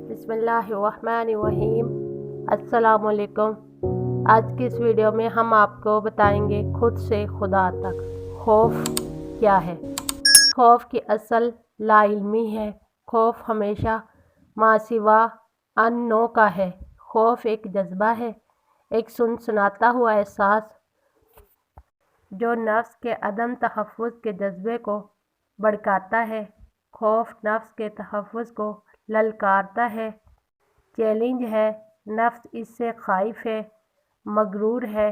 बिस्मिल्लाहिर्रहमानिर्रहीम। अस्सलामुअलैकुम। आज की इस वीडियो में हम आपको बताएंगे खुद से खुदा तक खौफ क्या है। खौफ की असल लाइल्मी है। खौफ हमेशा मासिवा अननो का है। खौफ एक जज्बा है, एक सुनाता हुआ एहसास जो नफ्स के अदम तहफ़्फ़ुज़ के जज्बे को भड़काता है। खौफ नफ्स के तहफ़्फ़ुज़ को ललकारता है, चैलेंज है। नफ्स इससे ख़ाइफ है, मगरूर है।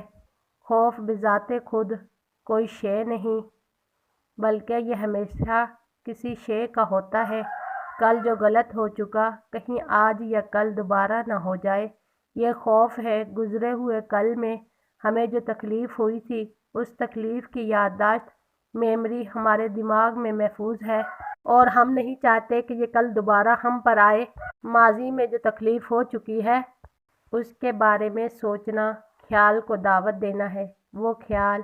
खौफ बिज़ाते खुद कोई शे नहीं, बल्कि यह हमेशा किसी शे का होता है। कल जो गलत हो चुका, कहीं आज या कल दोबारा न हो जाए, ये खौफ है। गुज़रे हुए कल में हमें जो तकलीफ़ हुई थी, उस तकलीफ़ की याददाश्त मेमोरी हमारे दिमाग में महफूज है और हम नहीं चाहते कि ये कल दोबारा हम पर आए। माजी में जो तकलीफ़ हो चुकी है, उसके बारे में सोचना ख्याल को दावत देना है। वो ख्याल,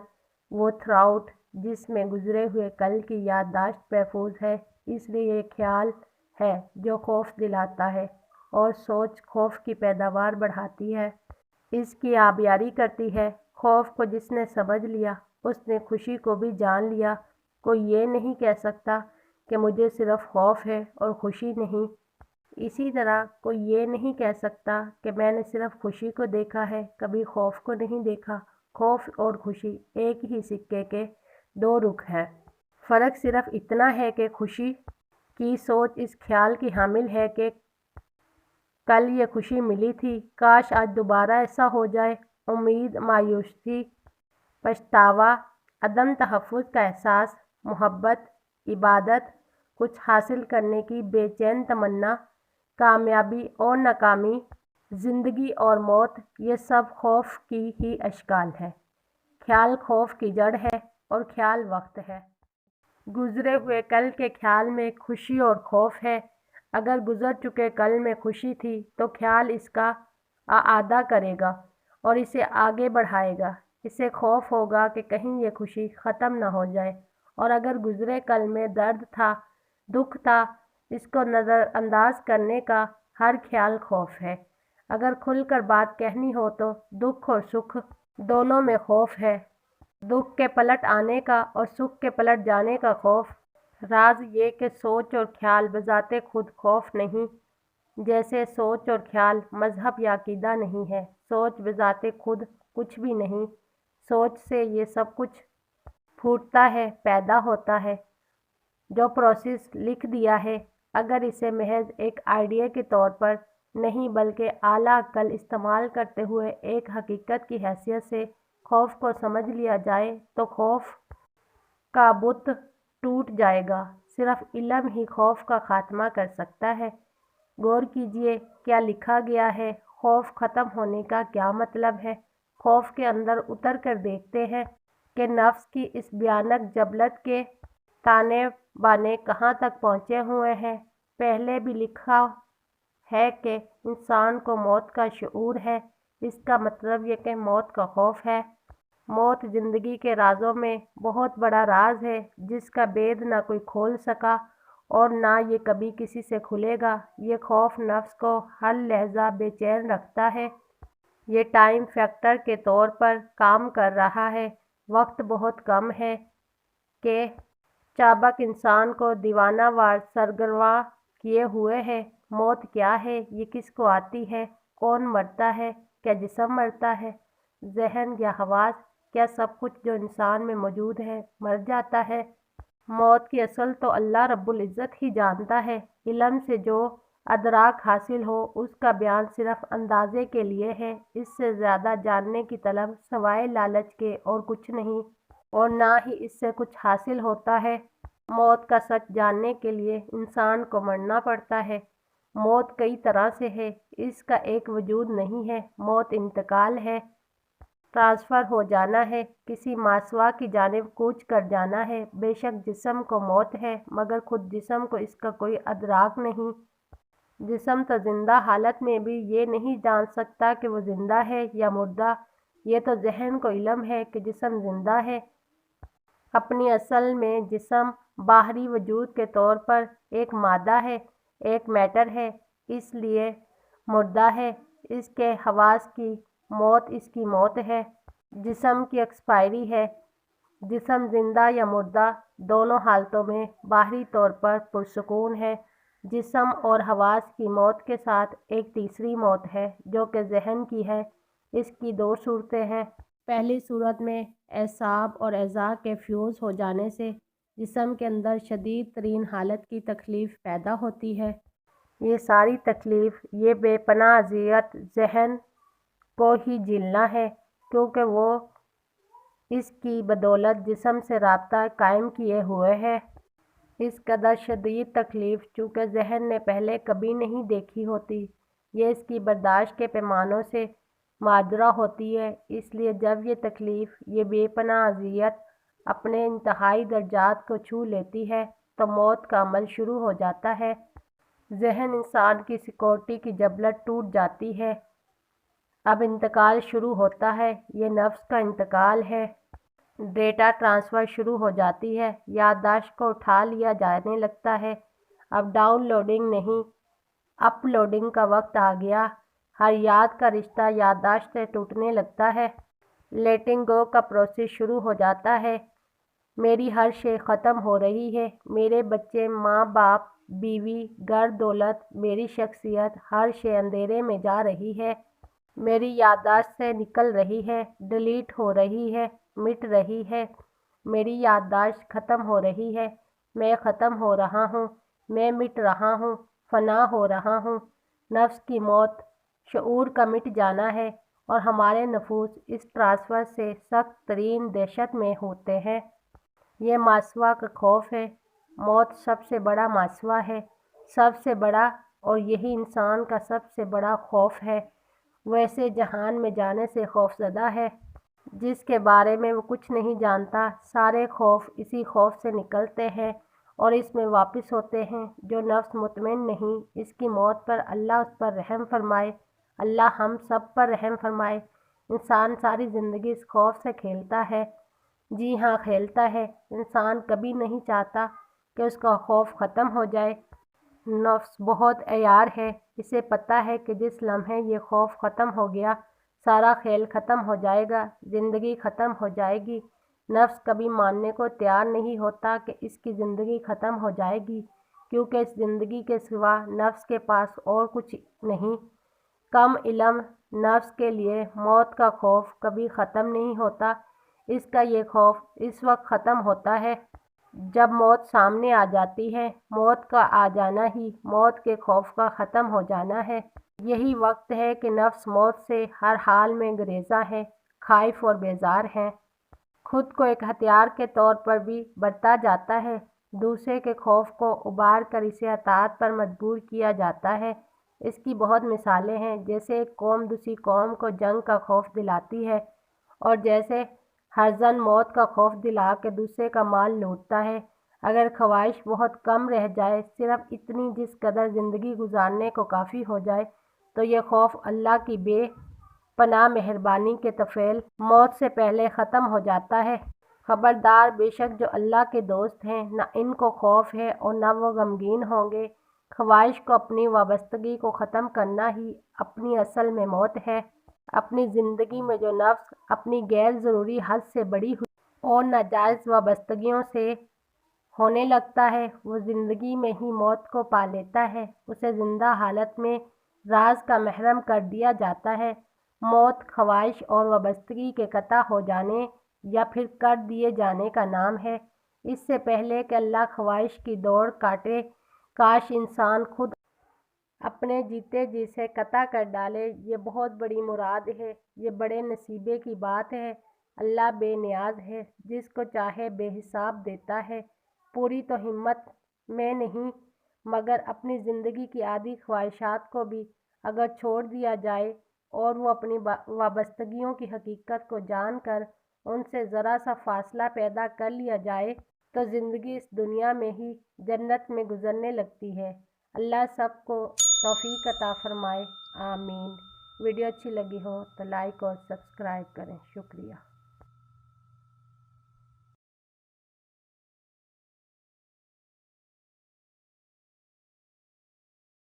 वो थ्राउट जिसमें गुज़रे हुए कल की याददाश्त महफूज है। इसलिए ये ख्याल है जो खौफ दिलाता है, और सोच खौफ की पैदावार बढ़ाती है, इसकी आबियारी करती है। खौफ को जिसने समझ लिया, उसने खुशी को भी जान लिया। कोई ये नहीं कह सकता कि मुझे सिर्फ खौफ है और खुशी नहीं। इसी तरह कोई ये नहीं कह सकता कि मैंने सिर्फ खुशी को देखा है, कभी खौफ को नहीं देखा। खौफ और खुशी एक ही सिक्के के दो रुख हैं। फ़र्क सिर्फ इतना है कि खुशी की सोच इस ख्याल की हामिल है कि कल ये खुशी मिली थी, काश आज दोबारा ऐसा हो जाए। उम्मीद, मायूसी, पछतावा, अदम तहफ़्फ़ुज़ का एहसास, मोहब्बत, इबादत, कुछ हासिल करने की बेचैन तमन्ना, कामयाबी और नाकामी, ज़िंदगी और मौत, ये सब खौफ की ही अशकाल है। ख्याल खौफ की जड़ है और ख्याल वक्त है। गुज़रे हुए कल के ख्याल में खुशी और खौफ है। अगर गुज़र चुके कल में खुशी थी, तो ख्याल इसका आदा करेगा और इसे आगे बढ़ाएगा। इसे खौफ होगा कि कहीं ये खुशी ख़त्म न हो जाए। और अगर गुज़रे कल में दर्द था, दुख था, इसको नज़रअंदाज करने का हर ख्याल खौफ है। अगर खुलकर बात कहनी हो तो दुख और सुख दोनों में खौफ है। दुख के पलट आने का और सुख के पलट जाने का खौफ। राज ये कि सोच और ख्याल बजाते खुद खौफ नहीं, जैसे सोच और ख्याल मजहब या अकीदा नहीं है। सोच बजाते खुद कुछ भी नहीं, सोच से ये सब कुछ फूटता है, पैदा होता है। जो प्रोसेस लिख दिया है, अगर इसे महज एक आइडिया के तौर पर नहीं बल्कि आला अक्ल इस्तेमाल करते हुए एक हकीकत की हैसियत से खौफ को समझ लिया जाए, तो खौफ का बुत टूट जाएगा। सिर्फ इल्म ही खौफ का खात्मा कर सकता है। गौर कीजिए क्या लिखा गया है। खौफ ख़त्म होने का क्या मतलब है। खौफ के अंदर उतर कर देखते हैं कि नफ्स की इस भयानक जबलत के ताने बाने कहाँ तक पहुँचे हुए हैं। पहले भी लिखा है कि इंसान को मौत का शऊर है। इसका मतलब ये कि मौत का खौफ है। मौत ज़िंदगी के राज़ों में बहुत बड़ा राज है, जिसका बेद ना कोई खोल सका और ना ये कभी किसी से खुलेगा। ये खौफ नफ्स को हर लहजा बेचैन रखता है। ये टाइम फैक्टर के तौर पर काम कर रहा है। वक्त बहुत कम है कि चाबक इंसान को दीवाना वार सरगर्वा किए हुए है। मौत क्या है, ये किसको आती है, कौन मरता है, क्या जिस्म मरता है, जहन या हवास, क्या सब कुछ जो इंसान में मौजूद है मर जाता है। मौत की असल तो अल्लाह रब्बुल इज़्ज़त ही जानता है। इल्म से जो अदराक हासिल हो, उसका बयान सिर्फ अंदाजे के लिए है। इससे ज़्यादा जानने की तलब सवाए लालच के और कुछ नहीं, और ना ही इससे कुछ हासिल होता है। मौत का सच जानने के लिए इंसान को मरना पड़ता है। मौत कई तरह से है, इसका एक वजूद नहीं है। मौत इंतकाल है, ट्रांसफ़र हो जाना है, किसी मासवा की जानिब कूच कर जाना है। बेशक जिस्म को मौत है, मगर खुद जिस्म को इसका कोई अदराक नहीं। जिस्म तो ज़िंदा हालत में भी ये नहीं जान सकता कि वो ज़िंदा है या मुर्दा। ये तो जहन को इल्म है कि जिस्म ज़िंदा है। अपनी असल में जिस्म बाहरी वजूद के तौर पर एक मादा है, एक मैटर है। اس لیے مردہ ہے۔ اس کے حواس کی موت اس کی موت ہے۔ جسم کی ایکسپائری ہے۔ جسم زندہ یا مردہ دونوں حالتوں میں باہری طور پر پرسکون ہے۔ جسم اور حواس کی موت کے ساتھ ایک تیسری موت ہے جو کہ ذہن کی ہے۔ اس کی دو صورتیں ہیں۔ پہلی صورت میں اعصاب اور اعضاء کے فیوز ہو جانے سے جسم کے اندر شدید ترین حالت کی تکلیف پیدا ہوتی ہے۔ یہ ساری تکلیف، یہ بے پناہ اذیت ذہن کو ہی جھیلنا ہے، کیونکہ وہ اس کی بدولت جسم سے رابطہ قائم کیے ہوئے ہے۔ اس قدر شدید تکلیف چونکہ ذہن نے پہلے کبھی نہیں دیکھی ہوتی، یہ اس کی برداشت کے پیمانوں سے مادرہ ہوتی ہے۔ اس لیے جب یہ تکلیف، یہ بے پناہ اذیت اپنے انتہائی درجات کو چھو لیتی ہے تو موت کا عمل شروع ہو جاتا ہے۔ ذہن انسان کی سیکورٹی کی جبلت ٹوٹ جاتی ہے۔ اب انتقال شروع ہوتا ہے، یہ نفس کا انتقال ہے۔ ڈیٹا ٹرانسفر شروع ہو جاتی ہے، یادداشت کو اٹھا لیا جانے لگتا ہے۔ اب ڈاؤن لوڈنگ نہیں، اپ لوڈنگ کا وقت آ گیا۔ ہر یاد کا رشتہ یادداشت سے ٹوٹنے لگتا ہے۔ لیٹنگ گو کا پروسیس شروع ہو جاتا ہے۔ میری ہر شے ختم ہو رہی ہے۔ میرے بچے، ماں باپ، بیوی، گھر دولت، میری شخصیت، ہر شے اندھیرے میں جا رہی ہے۔ میری یادداشت سے نکل رہی ہے، ڈیلیٹ ہو رہی ہے، مٹ رہی ہے۔ میری یادداشت ختم ہو رہی ہے، میں ختم ہو رہا ہوں، میں مٹ رہا ہوں، فنا ہو رہا ہوں۔ نفس کی موت، شعور کا مٹ جانا ہے، اور ہمارے نفوس اس ٹرانسفر سے سخت ترین دہشت میں ہوتے ہیں۔ یہ ماسوا کا خوف ہے۔ موت سب سے بڑا ماسوا ہے، سب سے بڑا، اور یہی انسان کا سب سے بڑا خوف ہے۔ وہ ایسے جہان میں جانے سے خوفزدہ ہے جس کے بارے میں وہ کچھ نہیں جانتا۔ سارے خوف اسی خوف سے نکلتے ہیں اور اس میں واپس ہوتے ہیں۔ جو نفس مطمئن نہیں، اس کی موت پر اللہ اس پر رحم فرمائے۔ اللہ ہم سب پر رحم فرمائے۔ انسان ساری زندگی اس خوف سے کھیلتا ہے۔ جی ہاں، کھیلتا ہے۔ انسان کبھی نہیں چاہتا کہ اس کا خوف ختم ہو جائے۔ نفس بہت عیار ہے، اسے پتہ ہے کہ جس لمحے یہ خوف ختم ہو گیا، سارا کھیل ختم ہو جائے گا، زندگی ختم ہو جائے گی۔ نفس کبھی ماننے کو تیار نہیں ہوتا کہ اس کی زندگی ختم ہو جائے گی، کیونکہ اس زندگی کے سوا نفس کے پاس اور کچھ نہیں۔ کم علم نفس کے لیے موت کا خوف کبھی ختم نہیں ہوتا۔ اس کا یہ خوف اس وقت ختم ہوتا ہے جب موت سامنے آ جاتی ہے۔ موت کا آ جانا ہی موت کے خوف کا ختم ہو جانا ہے۔ یہی وقت ہے کہ نفس موت سے ہر حال میں گریزاں ہے، خائف اور بیزار ہے۔ خود کو ایک ہتھیار کے طور پر بھی برتا جاتا ہے۔ دوسرے کے خوف کو ابھار کر اسے اطاعت پر مجبور کیا جاتا ہے۔ اس کی بہت مثالیں ہیں، جیسے ایک قوم دوسری قوم کو جنگ کا خوف دلاتی ہے، اور جیسے ہر زن موت کا خوف دلا کے دوسرے کا مال لوٹتا ہے۔ اگر خواہش بہت کم رہ جائے، صرف اتنی جس قدر زندگی گزارنے کو کافی ہو جائے، تو یہ خوف اللہ کی بے پناہ مہربانی کے طفیل موت سے پہلے ختم ہو جاتا ہے۔ خبردار، بے شک جو اللہ کے دوست ہیں، نہ ان کو خوف ہے اور نہ وہ غمگین ہوں گے۔ خواہش کو، اپنی وابستگی کو ختم کرنا ہی اپنی اصل میں موت ہے۔ اپنی زندگی میں جو نفس اپنی غیر ضروری حد سے بڑی ہوئی اور ناجائز وابستگیوں سے ہونے لگتا ہے، وہ زندگی میں ہی موت کو پا لیتا ہے۔ اسے زندہ حالت میں راز کا محروم کر دیا جاتا ہے۔ موت خواہش اور وابستگی کے قطع ہو جانے یا پھر کر دیے جانے کا نام ہے۔ اس سے پہلے کہ اللہ خواہش کی دوڑ کاٹے، کاش انسان خود اپنے جیتے جی سے قطع کر ڈالے۔ یہ بہت بڑی مراد ہے، یہ بڑے نصیبے کی بات ہے۔ اللہ بے نیاز ہے، جس کو چاہے بے حساب دیتا ہے۔ پوری تو ہمت میں نہیں، مگر اپنی زندگی کی آدھی خواہشات کو بھی اگر چھوڑ دیا جائے اور وہ اپنی وابستگیوں کی حقیقت کو جان کر ان سے ذرا سا فاصلہ پیدا کر لیا جائے تو زندگی اس دنیا میں ہی جنت میں گزرنے لگتی ہے۔ اللہ سب کو توفیق عطا فرمائے، آمین۔ ویڈیو اچھی لگی ہو تو لائک اور سبسکرائب کریں۔ شکریہ۔